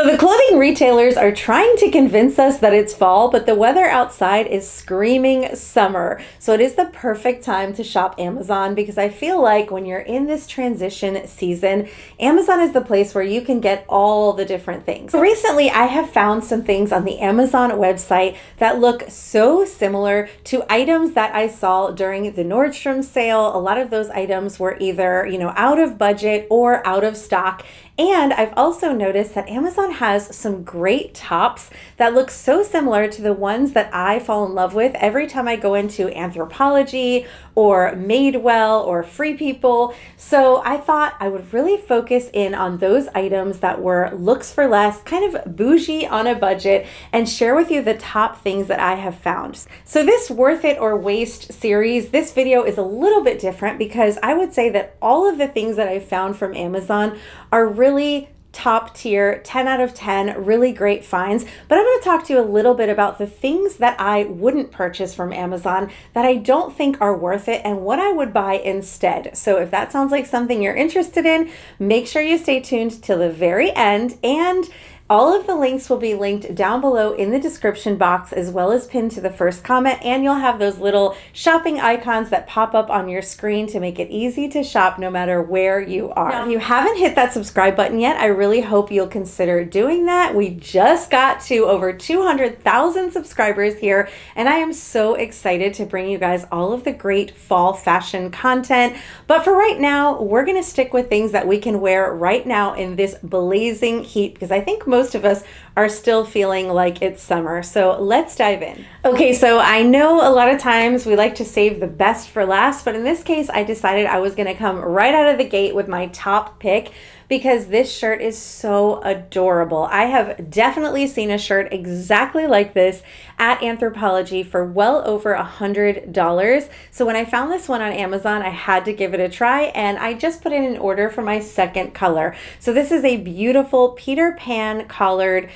the clothing retailers are trying to convince us that it's fall, but the weather outside is screaming summer. So it is the perfect time to shop Amazon because I feel like when you're in this transition season, Amazon is the place where you can get all the different things. Recently, I have found some things on the Amazon website that look so similar to items that I saw during the Nordstrom sale. A lot of those items were either, out of budget or out of stock. And I've also noticed that Amazon has some great tops that look so similar to the ones that I fall in love with every time I go into Anthropologie or Madewell or Free People. So I thought I would really focus in on those items that were looks for less, kind of bougie on a budget, and share with you the top things that I have found. So this Worth It or Waste series, this video is a little bit different because I would say that all of the things that I found from Amazon are really top tier, 10 out of 10, really great finds. But I'm going to talk to you a little bit about the things that I wouldn't purchase from Amazon that I don't think are worth it and what I would buy instead. So if that sounds like something you're interested in, make sure you stay tuned till the very end, and all of the links will be linked down below in the description box as well as pinned to the first comment, and you'll have those little shopping icons that pop up on your screen to make it easy to shop no matter where you are. Now, if you haven't hit that subscribe button yet, I really hope you'll consider doing that. We just got to over 200,000 subscribers here, and I am so excited to bring you guys all of the great fall fashion content. But for right now, we're going to stick with things that we can wear right now in this blazing heat because I think most of us are still feeling like it's summer. So let's dive in. Okay, so I know a lot of times we like to save the best for last, but in this case, I decided I was gonna come right out of the gate with my top pick because this shirt is so adorable. I have definitely seen a shirt exactly like this at Anthropologie for well over $100. So when I found this one on Amazon, I had to give it a try, and I just put in an order for my second color. So this is a beautiful Peter Pan collared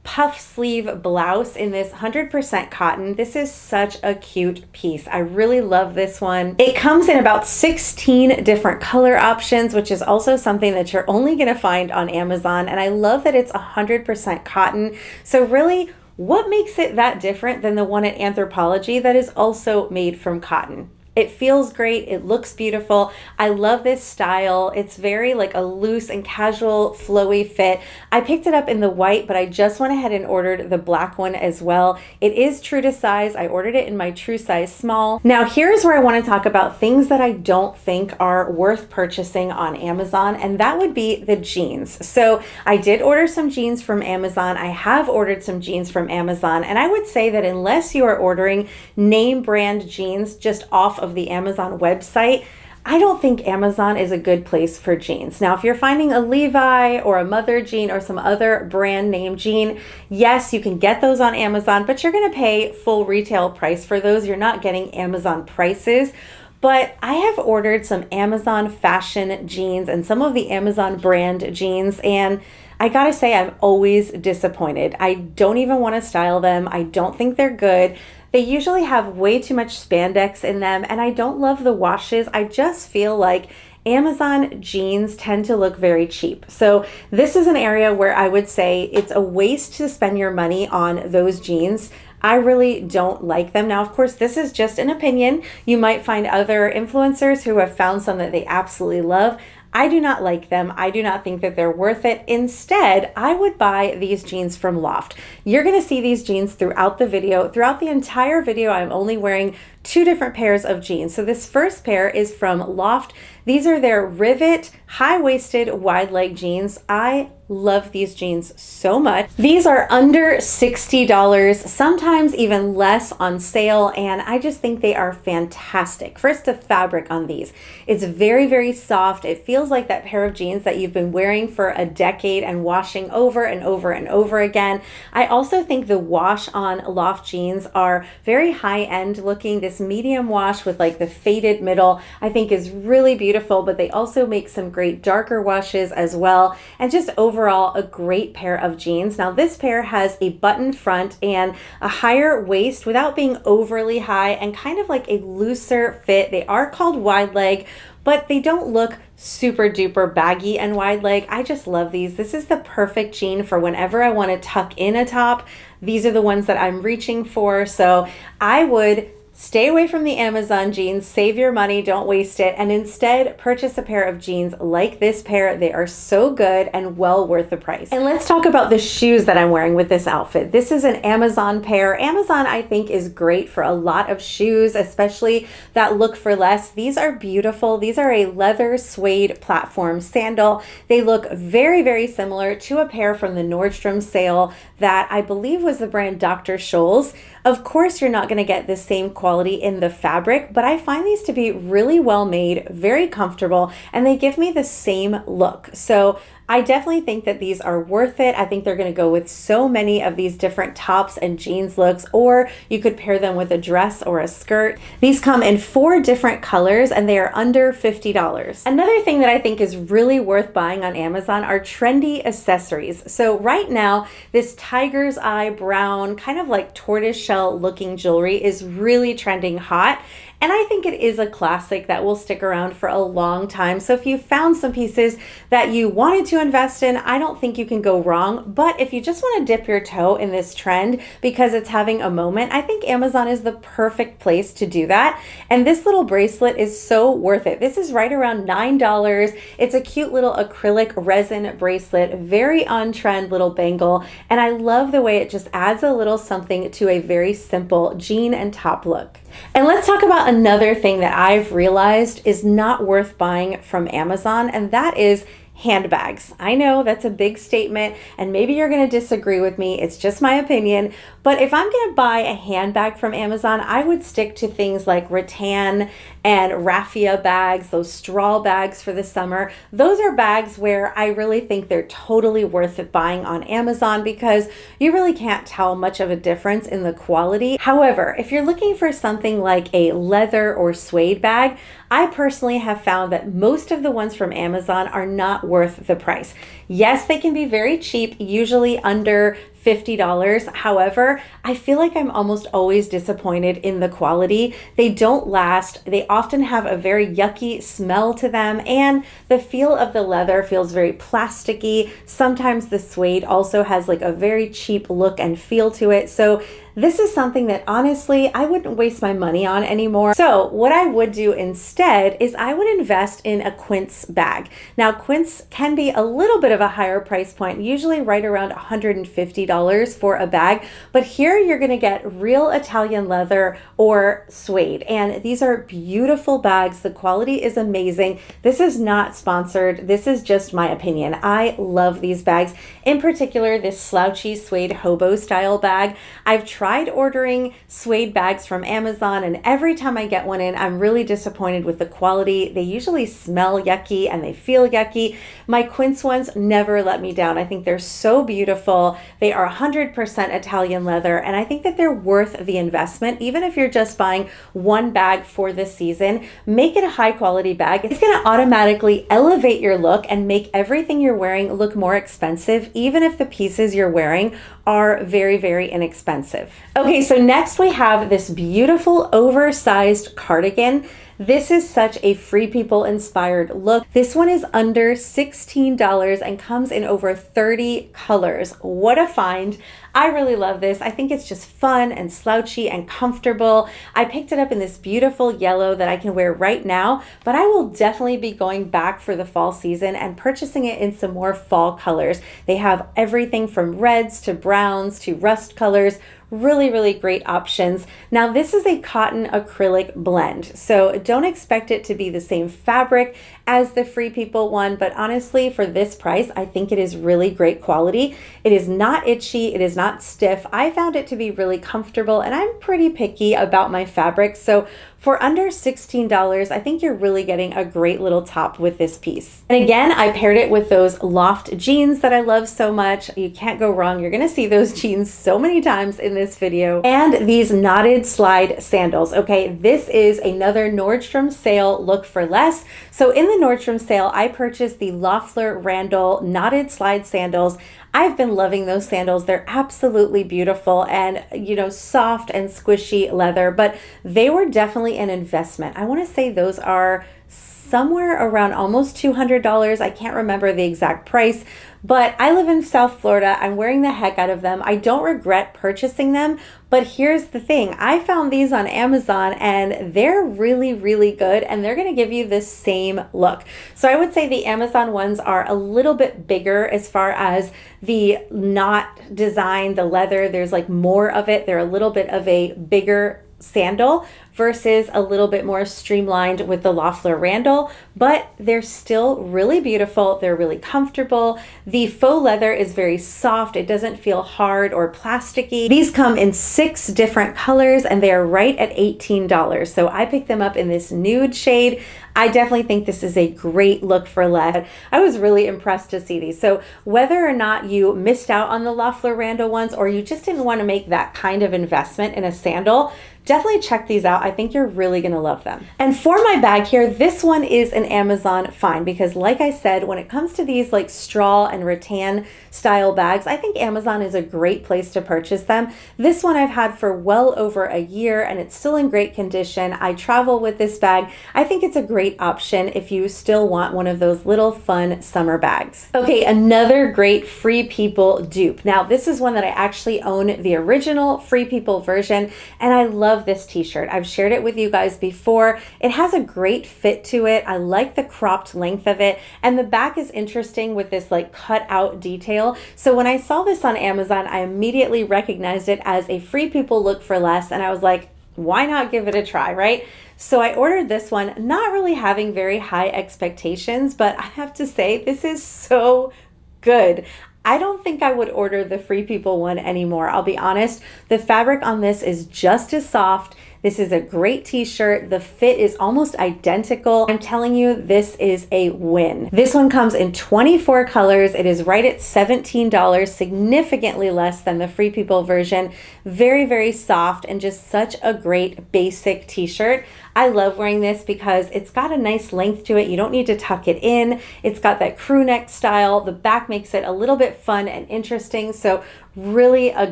puff sleeve blouse in this 100% cotton. This is such a cute piece. I really love this one. It comes in about 16 different color options, which is also something that you're only going to find on Amazon. And I love that it's 100% cotton. So really, what makes it that different than the one at Anthropologie that is also made from cotton? It feels great. It looks beautiful. I love this style. It's very like a loose and casual flowy fit. I picked it up in the white, but I just went ahead and ordered the black one as well. It is true to size. I ordered it in my true size small. Now here's where I want to talk about things that I don't think are worth purchasing on Amazon, and that would be the jeans. So I did order some jeans from Amazon. I have ordered some jeans from Amazon, and I would say that unless you are ordering name brand jeans just off of the Amazon website, I don't think Amazon is a good place for jeans. Now, if you're finding a Levi or a Mother jean or some other brand name jean, yes, you can get those on Amazon, but you're going to pay full retail price for those. You're not getting Amazon prices. But I have ordered some Amazon fashion jeans and some of the Amazon brand jeans, and I gotta say, I'm always disappointed. I don't even want to style them. I don't think they're good. They usually have way too much spandex in them, and I don't love the washes. I just feel like Amazon jeans tend to look very cheap. So this is an area where I would say it's a waste to spend your money on those jeans. I really don't like them. Now, of course, this is just an opinion. You might find other influencers who have found some that they absolutely love. I do not like them. I do not think that they're worth it. Instead, I would buy these jeans from Loft. You're going to see these jeans throughout the video. Throughout the entire video, I'm only wearing 2 different pairs of jeans. So this first pair is from Loft. These are their Rivet high-waisted wide leg jeans. I love these jeans so much. These are under $60, sometimes even less on sale, and I just think they are fantastic. First, the fabric on these. It's very, very soft. It feels like that pair of jeans that you've been wearing for a decade and washing over and over and over again. I also think the wash on Loft jeans are very high-end looking. This medium wash with like the faded middle, I think is really beautiful. beautiful, but they also make some great darker washes as well. And just overall, a great pair of jeans. Now, this pair has a button front and a higher waist without being overly high and kind of like a looser fit. They are called wide leg, but they don't look super duper baggy and wide leg. I just love these. This is the perfect jean for whenever I want to tuck in a top. These are the ones that I'm reaching for. So I would stay away from the Amazon jeans, save your money, don't waste it, and instead purchase a pair of jeans like this pair. They are so good and well worth the price. And let's talk about the shoes that I'm wearing with this outfit. This is an Amazon pair. Amazon, I think, is great for a lot of shoes, especially that look for less. These are beautiful. These are a leather suede platform sandal. They look very, very similar to a pair from the Nordstrom sale that I believe was the brand Dr. Scholl's. Of course, you're not going to get the same quality in the fabric, but I find these to be really well made, very comfortable, and they give me the same look. So I definitely think that these are worth it. I think they're going to go with so many of these different tops and jeans looks, or you could pair them with a dress or a skirt. These come in 4 different colors and they are under $50. Another thing that I think is really worth buying on Amazon are trendy accessories. So right now, this tiger's eye brown, kind of like tortoiseshell looking jewelry is really trending hot. And I think it is a classic that will stick around for a long time. So if you found some pieces that you wanted to invest in, I don't think you can go wrong. But if you just want to dip your toe in this trend because it's having a moment, I think Amazon is the perfect place to do that. And this little bracelet is so worth it. This is right around $9. It's a cute little acrylic resin bracelet, very on trend little bangle. And I love the way it just adds a little something to a very simple jean and top look. And let's talk about another thing that I've realized is not worth buying from Amazon, and that is handbags. I know that's a big statement and maybe you're going to disagree with me. It's just my opinion. But if I'm going to buy a handbag from Amazon, I would stick to things like rattan and raffia bags, those straw bags for the summer. Those are bags where I really think they're totally worth it buying on Amazon because you really can't tell much of a difference in the quality. However, if you're looking for something like a leather or suede bag, I personally have found that most of the ones from Amazon are not worth the price. Yes, they can be very cheap, usually under $50. However, I feel like I'm almost always disappointed in the quality. They don't last. They often have a very yucky smell to them, and the feel of the leather feels very plasticky. Sometimes the suede also has like a very cheap look and feel to it. So this is something that honestly, I wouldn't waste my money on anymore. So what I would do instead is I would invest in a quince bag. Now, quince can be a little bit of a higher price point, usually right around $150 for a bag. But here you're gonna get real Italian leather or suede. And these are beautiful bags. The quality is amazing. This is not sponsored. This is just my opinion. I love these bags. In particular, this slouchy suede hobo style bag. I've tried ordering suede bags from Amazon, and every time I get one in, I'm really disappointed with the quality. They usually smell yucky and they feel yucky. My quince ones never let me down. I think they're so beautiful. They are 100% Italian leather, and I think that they're worth the investment. Even if you're just buying one bag for this season, make it a high quality bag. It's going to automatically elevate your look and make everything you're wearing look more expensive, even if the pieces you're wearing are very, very inexpensive. Okay, so next we have this beautiful oversized cardigan. This is such a Free People inspired look. This one is under $16 and comes in over 30 colors. What a find. I really love this. I think it's just fun and slouchy and comfortable. I picked it up in this beautiful yellow that I can wear right now, but I will definitely be going back for the fall season and purchasing it in some more fall colors. They have everything from reds to browns to rust colors. Really, really great options. Now, this is a cotton acrylic blend, so don't expect it to be the same fabric as the Free People one, but honestly, for this price, I think it is really great quality. It is not itchy. It is not not stiff. I found it to be really comfortable, and I'm pretty picky about my fabric. So for under $16, I think you're really getting a great little top with this piece. And again, I paired it with those loft jeans that I love so much. You can't go wrong. You're gonna see those jeans so many times in this video. And these knotted slide sandals. Okay, this is another Nordstrom sale look for less. So in the Nordstrom sale, I purchased the Loeffler Randall knotted slide sandals. I've been loving those sandals. They're absolutely beautiful and, you know, soft and squishy leather, but they were definitely an investment. I want to say those are somewhere around almost $200. I can't remember the exact price, but I live in South Florida. I'm wearing the heck out of them. I don't regret purchasing them, but here's the thing. I found these on Amazon and they're really, really good, and they're going to give you the same look. So I would say the Amazon ones are a little bit bigger as far as the knot design, the leather. There's like more of it. They're a little bit of a bigger sandal versus a little bit more streamlined with the Loeffler Randall, but they're still really beautiful. They're really comfortable. The faux leather is very soft. It doesn't feel hard or plasticky. These come in 6 different colors and they are right at $18. So I picked them up in this nude shade. I definitely think this is a great look for less. I was really impressed to see these. So whether or not you missed out on the Loeffler Randall ones or you just didn't want to make that kind of investment in a sandal, definitely check these out. I think you're really gonna love them. And for my bag here, this one is an Amazon find because like I said, when it comes to these like straw and rattan style bags, I think Amazon is a great place to purchase them. This one I've had for well over a year and it's still in great condition. I travel with this bag. I think it's a great option if you still want one of those little fun summer bags. Okay, another great Free People dupe. Now this is one that I actually own the original Free People version, and I love this t-shirt. I've shared it with you guys before. It has a great fit to it. I like the cropped length of it, and the back is interesting with this like cut out detail. So when I saw this on Amazon, I immediately recognized it as a Free People look for less, and I was like, why not give it a try, right? So I ordered this one, not really having very high expectations, but I have to say this is so good. I don't think I would order the Free People one anymore. I'll be honest, the fabric on this is just as soft. This is a great t-shirt. The fit is almost identical. I'm telling you, this is a win. This one comes in 24 colors. It is right at $17, significantly less than the Free People version. Very, very soft and just such a great basic t-shirt. I love wearing this because it's got a nice length to it. You don't need to tuck it in. It's got that crew neck style. The back makes it a little bit fun and interesting. So really a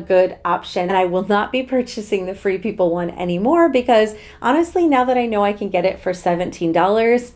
good option. And I will not be purchasing the Free People one anymore because honestly, now that I know I can get it for $17,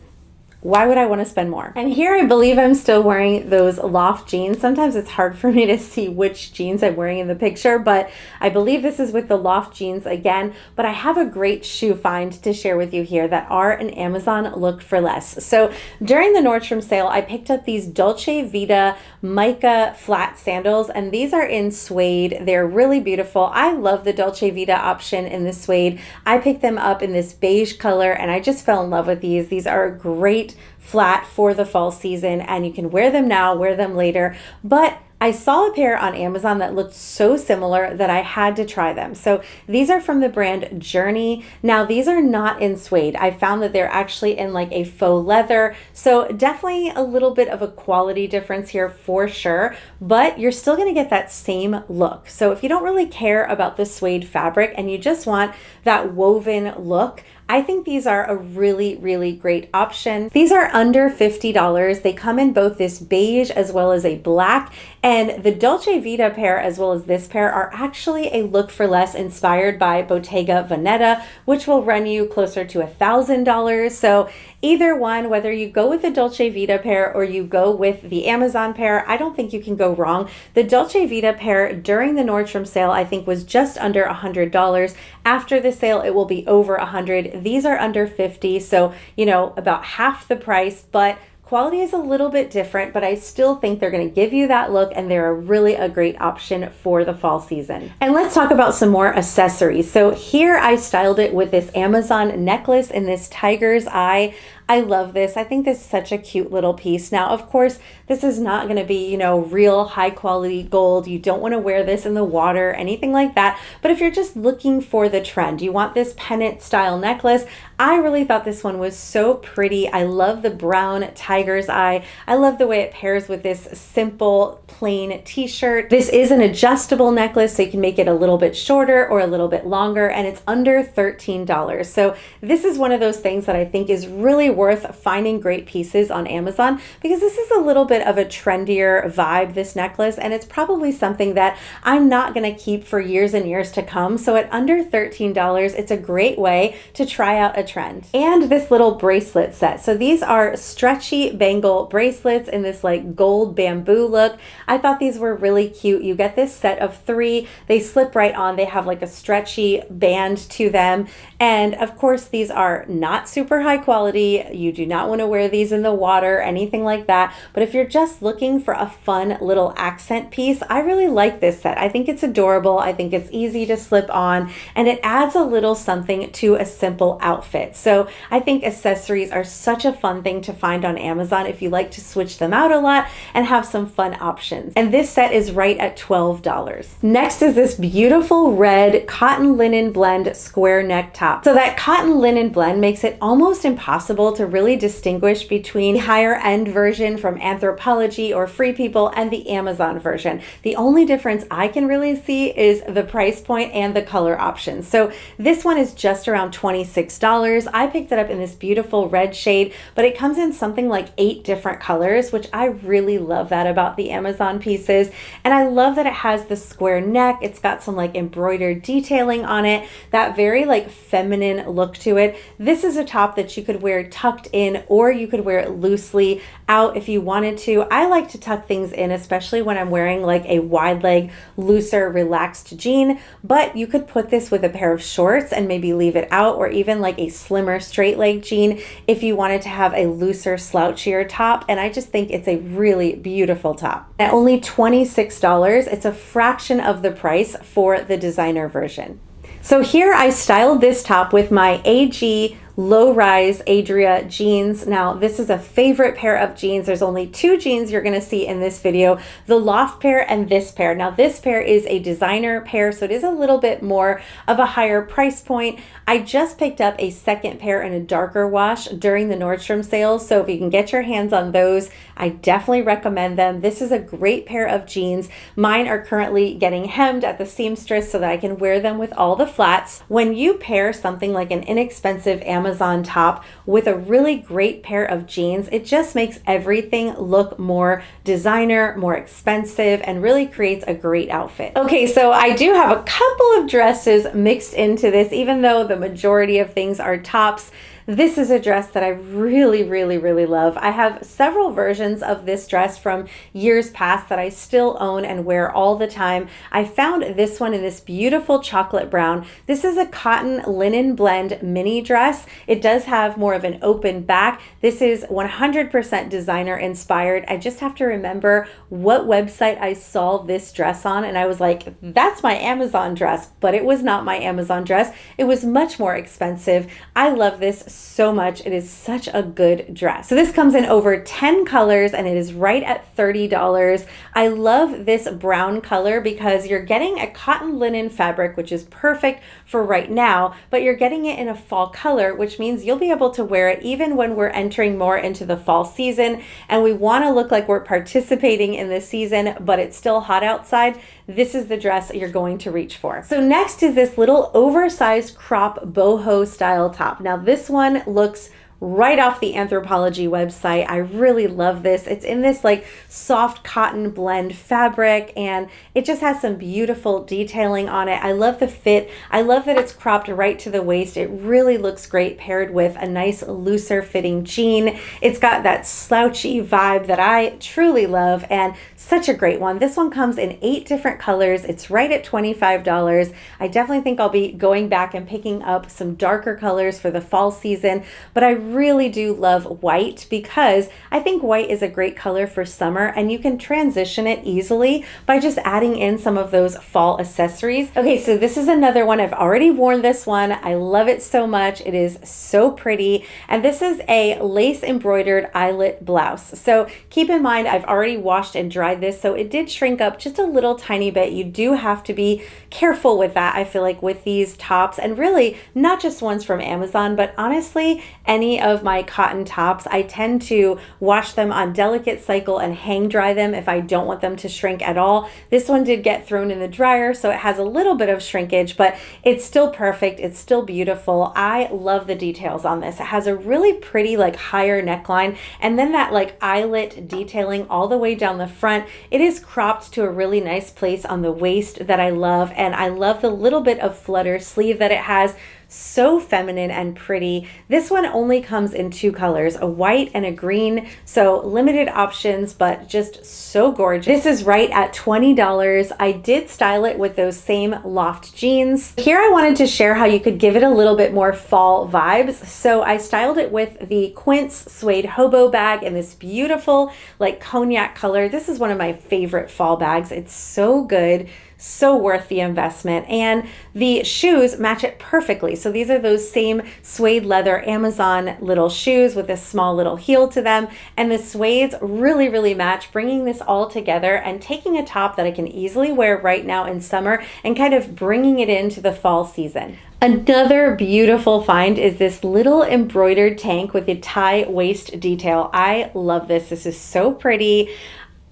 why would I want to spend more? And here I believe I'm still wearing those loft jeans. Sometimes it's hard for me to see which jeans I'm wearing in the picture, but I believe this is with the loft jeans again. But I have a great shoe find to share with you here that are an Amazon look for less. So during the Nordstrom sale, I picked up these Dolce Vita mica flat sandals, and these are in suede. They're really beautiful. I love the Dolce Vita option in the suede. I picked them up in this beige color and I just fell in love with these. These are great flat for the fall season, and you can wear them now, wear them later. But I saw a pair on Amazon that looked so similar that I had to try them. So these are from the brand Journey. Now these are not in suede. I found that they're actually in like a faux leather. So definitely a little bit of a quality difference here for sure, but you're still gonna get that same look. So if you don't really care about the suede fabric and you just want that woven look, I think these are a really, really great option. These are under $50. They come in both this beige as well as a black, and the Dolce Vita pair as well as this pair are actually a look for less inspired by Bottega Veneta, which will run you closer to $1,000. So either one, whether you go with the Dolce Vita pair or you go with the Amazon pair, I don't think you can go wrong. The Dolce Vita pair during the Nordstrom sale, I think was just under $100. After the sale, it will be over $100. These are under $50, so, you know, about half the price, but quality is a little bit different, but I still think they're going to give you that look, and they're really a great option for the fall season. And let's talk about some more accessories. So here I styled it with this Amazon necklace in this tiger's eye. I love this. I think this is such a cute little piece. Now, of course, this is not going to be, real high quality gold. You don't want to wear this in the water, anything like that. But if you're just looking for the trend, you want this pendant style necklace, I really thought this one was so pretty. I love the brown tiger's eye. I love the way it pairs with this simple plain t-shirt. This is an adjustable necklace, so you can make it a little bit shorter or a little bit longer, and it's under $13. So this is one of those things that I think is really worth finding great pieces on Amazon, because this is a little bit of a trendier vibe, this necklace, and it's probably something that I'm not going to keep for years and years to come. So at under $13, it's a great way to try out a trend. And this little bracelet set. So these are stretchy bangle bracelets in this like gold bamboo look. I thought these were really cute. You get this set of 3. They slip right on. They have like a stretchy band to them. And of course, these are not super high quality. You do not want to wear these in the water, anything like that. But if you're just looking for a fun little accent piece, I really like this set. I think it's adorable. I think it's easy to slip on, and it adds a little something to a simple outfit. So I think accessories are such a fun thing to find on Amazon if you like to switch them out a lot and have some fun options. And this set is right at $12. Next is this beautiful red cotton linen blend square neck top. So that cotton linen blend makes it almost impossible to really distinguish between the higher end version from Anthropologie or Free People and the Amazon version. The only difference I can really see is the price point and the color options. So this one is just around $26. I picked it up in this beautiful red shade, but it comes in something like 8 different colors, which I really love that about the Amazon pieces. And I love that it has the square neck. It's got some like embroidered detailing on it, that very like feminine look to it. This is a top that you could wear tucked in, or you could wear it loosely out if you wanted to. I like to tuck things in, especially when I'm wearing like a wide leg, looser, relaxed jean, but you could put this with a pair of shorts and maybe leave it out, or even like a slimmer straight leg jean if you wanted to have a looser, slouchier top. And I just think it's a really beautiful top. At only $26, it's a fraction of the price for the designer version. So here I styled this top with my AG low-rise Adria jeans. Now, this is a favorite pair of jeans. There's only 2 jeans you're gonna see in this video, the Loft pair and this pair. Now, this pair is a designer pair, so it is a little bit more of a higher price point. I just picked up a second pair in a darker wash during the Nordstrom sales, so if you can get your hands on those, I definitely recommend them. This is a great pair of jeans. Mine are currently getting hemmed at the seamstress so that I can wear them with all the flats. When you pair something like an inexpensive Amazon top with a really great pair of jeans, it just makes everything look more designer, more expensive, and really creates a great outfit. Okay, so I do have a couple of dresses mixed into this, even though the majority of things are tops. This is a dress that I really, really, really love. I have several versions of this dress from years past that I still own and wear all the time. I found this one in this beautiful chocolate brown. This is a cotton linen blend mini dress. It does have more of an open back. This is 100% designer inspired. I just have to remember what website I saw this dress on, and I was like, that's my Amazon dress, but it was not my Amazon dress. It was much more expensive. I love this so much. It is such a good dress. So this comes in over 10 colors and it is right at $30. I love this brown color because you're getting a cotton linen fabric, which is perfect for right now, but you're getting it in a fall color, which means you'll be able to wear it even when we're entering more into the fall season and we want to look like we're participating in the season, but it's still hot outside. This is the dress you're going to reach for. So next is this little oversized crop boho style top. Now this one looks right off the Anthropologie website. I really love this. It's in this like soft cotton blend fabric and it just has some beautiful detailing on it. I love the fit. I love that it's cropped right to the waist. It really looks great paired with a nice looser fitting jean. It's got that slouchy vibe that I truly love and such a great one. This one comes in 8 different colors. It's right at $25. I definitely think I'll be going back and picking up some darker colors for the fall season, but I really do love white because I think white is a great color for summer, and you can transition it easily by just adding in some of those fall accessories. Okay, so this is another one. I've already worn this one. I love it so much. It is so pretty. And this is a lace embroidered eyelet blouse. So keep in mind, I've already washed and dried this, so it did shrink up just a little tiny bit. You do have to be careful with that, I feel like, with these tops, and really not just ones from Amazon, but honestly, any of my cotton tops, I tend to wash them on delicate cycle and hang dry them if I don't want them to shrink at all. This one did get thrown in the dryer, so it has a little bit of shrinkage, but it's still perfect. It's still beautiful. I love the details on this. It has a really pretty like higher neckline, and then that like eyelet detailing all the way down the front. It is cropped to a really nice place on the waist that I love, and I love the little bit of flutter sleeve that it has. So feminine and pretty. This one only comes in two colors, a white and a green, so limited options, but just so gorgeous. This is right at $20. I did style it with those same loft jeans. Here I wanted to share how you could give it a little bit more fall vibes, so I styled it with the Quince suede hobo bag in this beautiful like cognac color. This is one of my favorite fall bags. It's so good. So worth the investment, and the shoes match it perfectly. So these are those same suede leather Amazon little shoes with a small little heel to them, and the suedes really match, bringing this all together and taking a top that I can easily wear right now in summer and kind of bringing it into the fall season. Another beautiful find is this little embroidered tank with a tie waist detail. I love this. This is so pretty.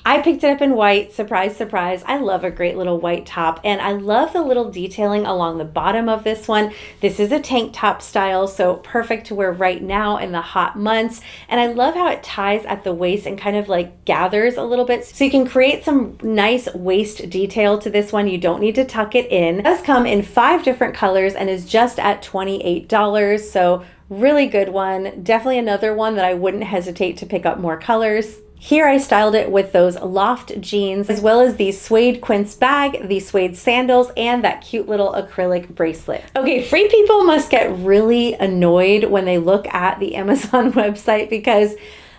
I picked it up in white, surprise, surprise. I love a great little white top, and I love the little detailing along the bottom of this one. This is a tank top style, so perfect to wear right now in the hot months. And I love how it ties at the waist and kind of like gathers a little bit. So you can create some nice waist detail to this one. You don't need to tuck it in. It does come in 5 different colors and is just at $28. So really good one. Definitely another one that I wouldn't hesitate to pick up more colors. Here I styled it with those loft jeans, as well as the suede Quince bag, the suede sandals, and that cute little acrylic bracelet. Okay, free people must get really annoyed when they look at the Amazon website because,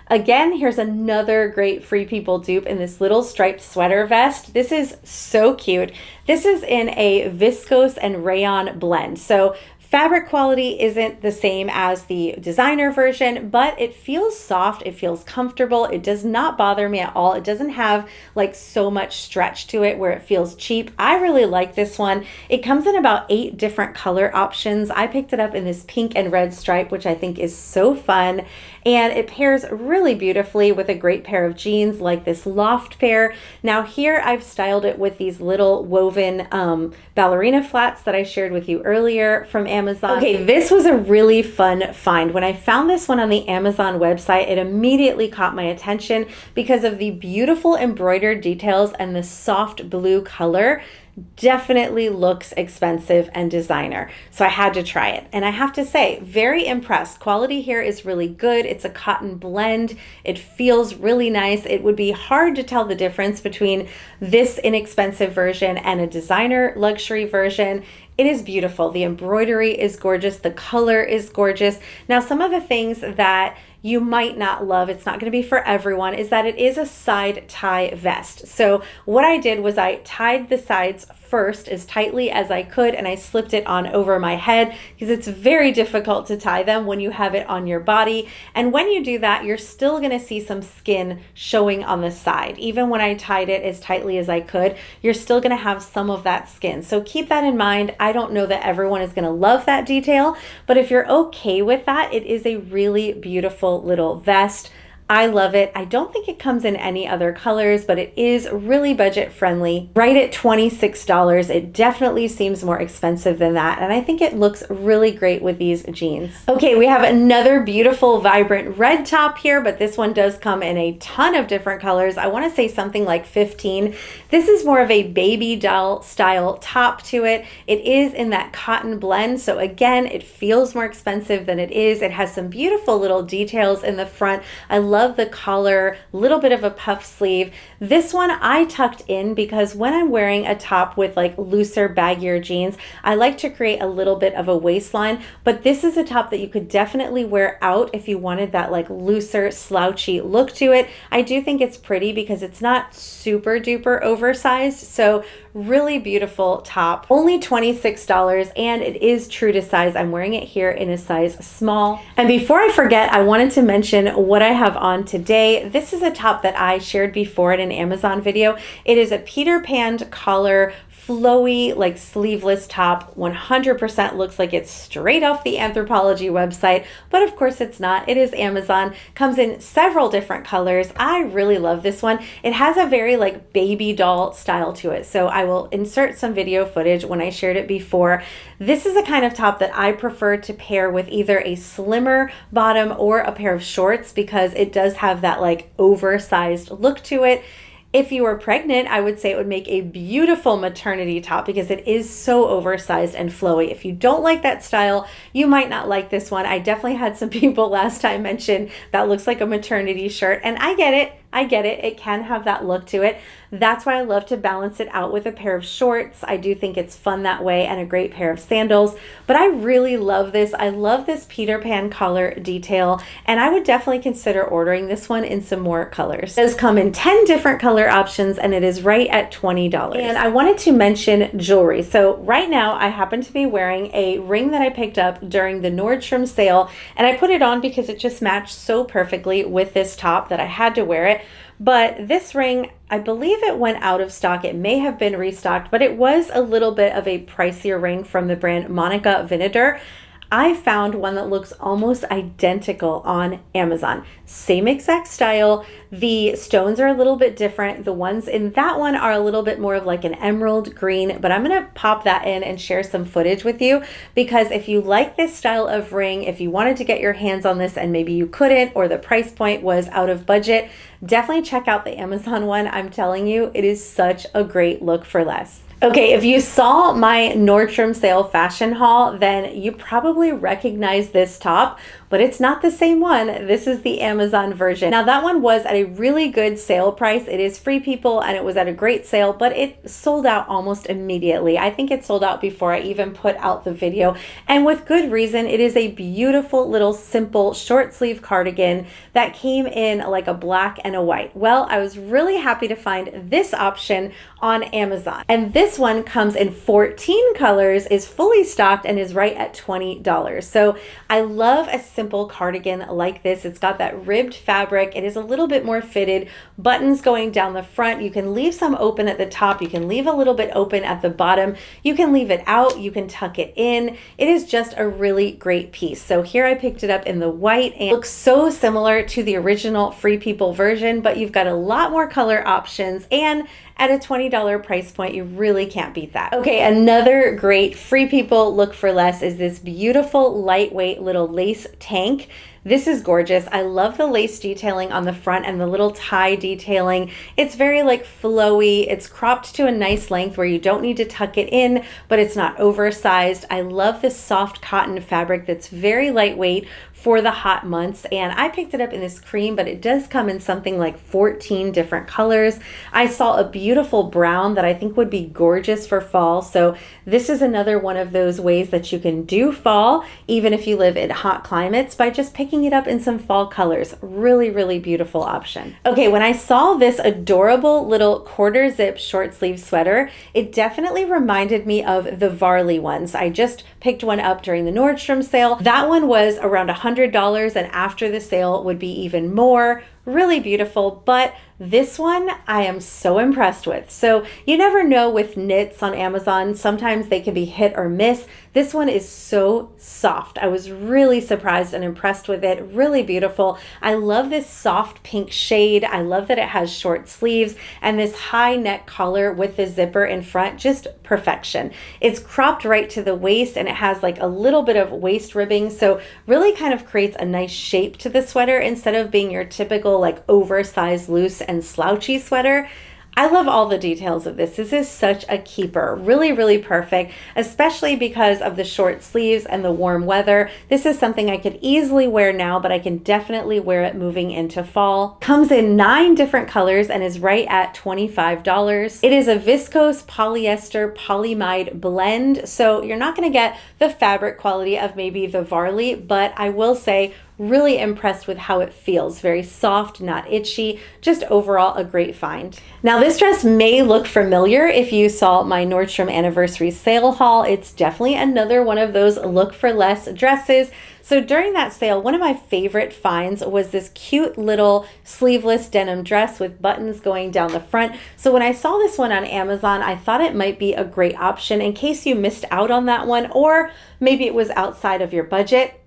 again, here's another great Free People dupe in this little striped sweater vest. This is so cute. This is in a viscose and rayon blend. So fabric quality isn't the same as the designer version, but it feels soft, it feels comfortable, it does not bother me at all. It doesn't have like so much stretch to it where it feels cheap. I really like this one. It comes in about 8 different color options. I picked it up in this pink and red stripe, which I think is so fun. And it pairs really beautifully with a great pair of jeans like this loft pair. Now here I've styled it with these little woven ballerina flats that I shared with you earlier from Amazon. Okay, this was a really fun find. When I found this one on the Amazon website, it immediately caught my attention because of the beautiful embroidered details and the soft blue color. Definitely looks expensive and designer. So I had to try it. And I have to say, very impressed. Quality here is really good. It's a cotton blend. It feels really nice. It would be hard to tell the difference between this inexpensive version and a designer luxury version. It is beautiful. The embroidery is gorgeous. The color is gorgeous. Now, some of the things that you might not love, it's not going to be for everyone, is that it is a side tie vest. So what I did was I tied the sides first as tightly as I could, and I slipped it on over my head because it's very difficult to tie them when you have it on your body. And when you do that, you're still going to see some skin showing on the side. Even when I tied it as tightly as I could, you're still going to have some of that skin. So keep that in mind. I don't know that everyone is going to love that detail, but if you're okay with that, it is a really beautiful little vest. I love it. I don't think it comes in any other colors, but it is really budget friendly. Right at $26. It definitely seems more expensive than that. And I think it looks really great with these jeans. Okay, we have another beautiful, vibrant red top here, but this one does come in a ton of different colors. I want to say something like 15. This is more of a baby doll style top to it. It is in that cotton blend. So again, it feels more expensive than it is. It has some beautiful little details in the front. I love love the collar, little bit of a puff sleeve. This one I tucked in because when I'm wearing a top with like looser, baggier jeans, I like to create a little bit of a waistline, but this is a top that you could definitely wear out if you wanted that like looser, slouchy look to it. I do think it's pretty because it's not super duper oversized, so really beautiful top. Only $26 and it is true to size. I'm wearing it here in a size small. And before I forget, I wanted to mention what I have on today. This is a top that I shared before in an Amazon video. It is a Peter Pan collar, flowy, like sleeveless top. 100% looks like it's straight off the Anthropologie website, but of course it's not. It is Amazon. Comes in several different colors. I really love this one. It has a very like baby doll style to it, so I will insert some video footage when I shared it before. This is a kind of top that I prefer to pair with either a slimmer bottom or a pair of shorts because it does have that like oversized look to it. If you were pregnant, I would say it would make a beautiful maternity top because it is so oversized and flowy. If you don't like that style, you might not like this one. I definitely had some people last time mention that looks like a maternity shirt, and I get it. It can have that look to it. That's why I love to balance it out with a pair of shorts. I do think it's fun that way, and a great pair of sandals. But I really love this. I love this Peter Pan collar detail, and I would definitely consider ordering this one in some more colors. It does come in 10 different color options, and it is right at $20. And I wanted to mention jewelry. So right now I happen to be wearing a ring that I picked up during the Nordstrom sale, and I put it on because it just matched so perfectly with this top that I had to wear it. But this ring, I believe it went out of stock. It may have been restocked, but it was a little bit of a pricier ring from the brand Monica Vinader. I found one that looks almost identical on Amazon. Same exact style. The stones are a little bit different. The ones in that one are a little bit more of like an emerald green, but I'm going to pop that in and share some footage with you because if you like this style of ring, if you wanted to get your hands on this and maybe you couldn't or the price point was out of budget, definitely check out the Amazon one. I'm telling you, it is such a great look for less. Okay, if you saw my Nordstrom sale fashion haul, then you probably recognize this top, but it's not the same one. This is the Amazon version. Now that one was at a really good sale price. It is Free People and it was at a great sale, but it sold out almost immediately. I think it sold out before I even put out the video, and with good reason. It is a beautiful little simple short sleeve cardigan that came in like a black and a white. Well, I was really happy to find this option on Amazon, and this one comes in 14 colors, is fully stocked, and is right at $20. So I love a simple cardigan like this. It's got that ribbed fabric. It is a little bit more fitted, buttons going down the front. You can leave some open at the top. You can leave a little bit open at the bottom. You can leave it out. You can tuck it in. It is just a really great piece. So here I picked it up in the white, and it looks so similar to the original Free People version, but you've got a lot more color options, and at a $20 price point, you really can't beat that. Okay, another great Free People look for less is this beautiful lightweight little lace tank. This is gorgeous. I love the lace detailing on the front and the little tie detailing. It's very like flowy. It's cropped to a nice length where you don't need to tuck it in, but it's not oversized. I love this soft cotton fabric that's very lightweight for the hot months, and I picked it up in this cream, but it does come in something like 14 different colors. I saw a beautiful brown that I think would be gorgeous for fall, so this is another one of those ways that you can do fall even if you live in hot climates by just picking it up in some fall colors. Really, really beautiful option. Okay, when I saw this adorable little quarter zip short sleeve sweater, it definitely reminded me of the Varley ones. I just picked one up during the Nordstrom sale. That one was around $100, and after the sale would be even more. Really beautiful, but this one I am so impressed with. So you never know with knits on Amazon. Sometimes they can be hit or miss. This one is so soft. I was really surprised and impressed with it. Really beautiful. I love this soft pink shade. I love that it has short sleeves and this high neck collar with the zipper in front. Just perfection. It's cropped right to the waist, and it has like a little bit of waist ribbing. So really kind of creates a nice shape to the sweater instead of being your typical like oversized loose and slouchy sweater. I love all the details of this. This is such a keeper. Really, really perfect, especially because of the short sleeves and the warm weather. This is something I could easily wear now, but I can definitely wear it moving into fall. Comes in 9 different colors and is right at $25. It is a viscose polyester polyamide blend, so you're not going to get the fabric quality of maybe the Varley, but I will say really impressed with how it feels. Very soft, not itchy, just overall a great find. Now this dress may look familiar if you saw my Nordstrom anniversary sale haul. It's definitely another one of those look for less dresses. So during that sale, one of my favorite finds was this cute little sleeveless denim dress with buttons going down the front. So when I saw this one on Amazon, I thought it might be a great option in case you missed out on that one, or maybe it was outside of your budget.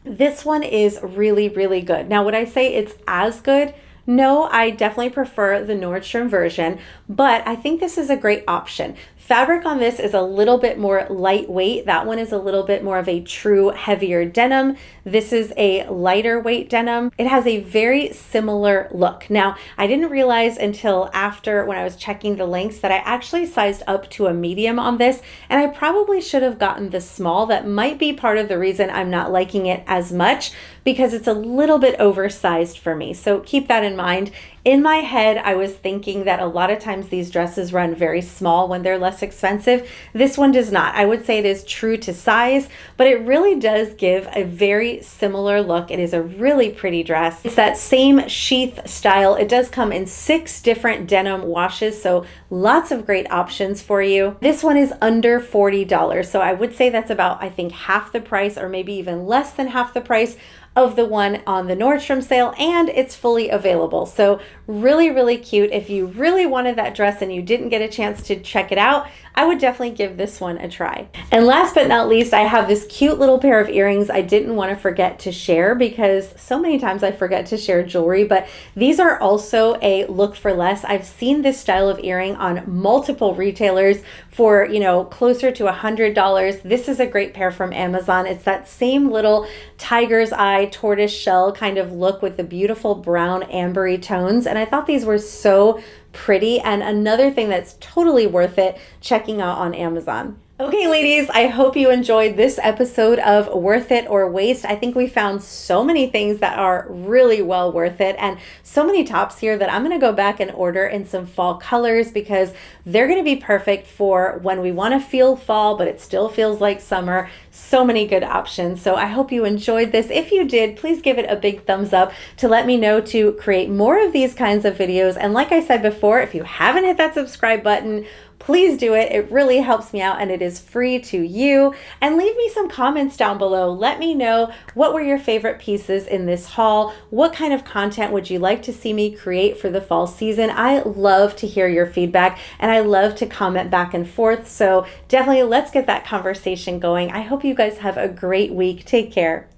This one is really, really good. Now, would I say it's as good? No, I definitely prefer the Nordstrom version, but I think this is a great option. Fabric on this is a little bit more lightweight. That one is a little bit more of a true heavier denim. This is a lighter weight denim. It has a very similar look. Now, I didn't realize until after when I was checking the links that I actually sized up to a medium on this, and I probably should have gotten the small. That might be part of the reason I'm not liking it as much, because it's a little bit oversized for me. So keep that in mind. In my head, I was thinking that a lot of times these dresses run very small when they're less expensive. This one does not. I would say it is true to size, but it really does give a very similar look. It is a really pretty dress. It's that same sheath style. It does come in 6 different denim washes, so lots of great options for you. This one is under $40, so I would say that's about, I think, half the price, or maybe even less than half the price of the one on the Nordstrom sale, and it's fully available. So really, really cute. If you really wanted that dress and you didn't get a chance to check it out, I would definitely give this one a try. And last but not least, I have this cute little pair of earrings I didn't want to forget to share, because so many times I forget to share jewelry, but these are also a look for less. I've seen this style of earring on multiple retailers for, closer to $100. This is a great pair from Amazon. It's that same little tiger's eye tortoise shell kind of look with the beautiful brown ambery tones, and I thought these were so pretty, and another thing that's totally worth it checking out on Amazon. Okay, ladies, I hope you enjoyed this episode of Worth It or Waste. I think we found so many things that are really well worth it, and so many tops here that I'm going to go back and order in some fall colors, because they're going to be perfect for when we want to feel fall, but it still feels like summer. So many good options. So I hope you enjoyed this. If you did, please give it a big thumbs up to let me know to create more of these kinds of videos. And like I said before, if you haven't hit that subscribe button, please do it. It really helps me out, and it is free to you. And leave me some comments down below. Let me know, what were your favorite pieces in this haul? What kind of content would you like to see me create for the fall season? I love to hear your feedback, and I love to comment back and forth. So definitely let's get that conversation going. I hope you guys have a great week. Take care.